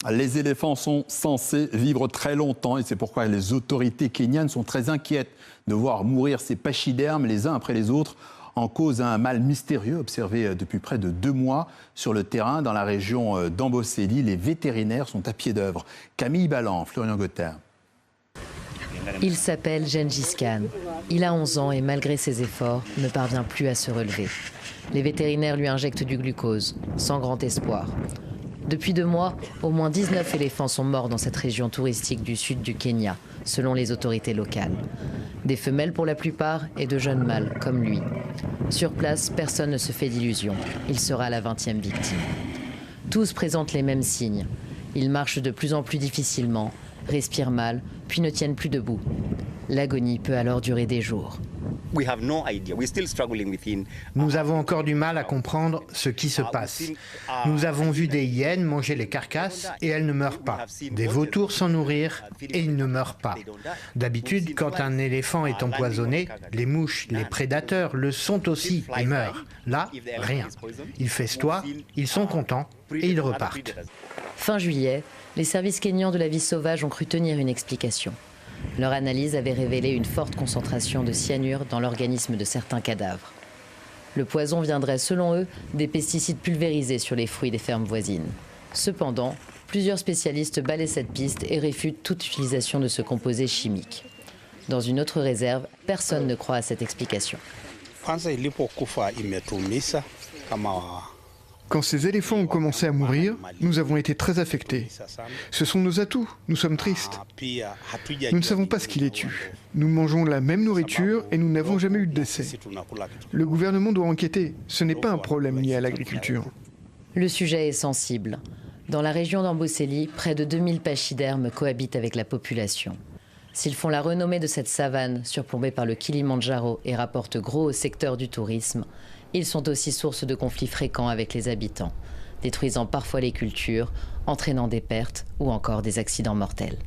Les éléphants sont censés vivre très longtemps et c'est pourquoi les autorités kenyanes sont très inquiètes de voir mourir ces pachydermes les uns après les autres en cause d'un mal mystérieux observé depuis près de 2 mois sur le terrain dans la région d'Amboseli. Les vétérinaires sont à pied d'œuvre. Camille Ballan, Florian Gother. Il s'appelle Gengis Khan. Il a 11 ans et malgré ses efforts, ne parvient plus à se relever. Les vétérinaires lui injectent du glucose, sans grand espoir. Depuis 2 mois, au moins 19 éléphants sont morts dans cette région touristique du sud du Kenya, selon les autorités locales. Des femelles pour la plupart et de jeunes mâles, comme lui. Sur place, personne ne se fait d'illusions. Il sera la 20e victime. Tous présentent les mêmes signes. Ils marchent de plus en plus difficilement, respirent mal, puis ne tiennent plus debout. L'agonie peut alors durer des jours. Nous avons encore du mal à comprendre ce qui se passe. Nous avons vu des hyènes manger les carcasses et elles ne meurent pas. Des vautours s'en nourrir et ils ne meurent pas. D'habitude, quand un éléphant est empoisonné, les mouches, les prédateurs le sont aussi et meurent. Là, rien. Ils festoient, ils sont contents et ils repartent. Fin juillet, les services kényans de la vie sauvage ont cru tenir une explication. Leur analyse avait révélé une forte concentration de cyanure dans l'organisme de certains cadavres. Le poison viendrait, selon eux, des pesticides pulvérisés sur les fruits des fermes voisines. Cependant, plusieurs spécialistes balaient cette piste et réfutent toute utilisation de ce composé chimique. Dans une autre réserve, personne ne croit à cette explication. Quand ces éléphants ont commencé à mourir, nous avons été très affectés. Ce sont nos atouts, nous sommes tristes. Nous ne savons pas ce qui les tue. Nous mangeons la même nourriture et nous n'avons jamais eu de décès. Le gouvernement doit enquêter, ce n'est pas un problème lié à l'agriculture. Le sujet est sensible. Dans la région d'Amboseli, près de 2000 pachydermes cohabitent avec la population. S'ils font la renommée de cette savane surplombée par le Kilimandjaro et rapportent gros au secteur du tourisme, ils sont aussi source de conflits fréquents avec les habitants, détruisant parfois les cultures, entraînant des pertes ou encore des accidents mortels.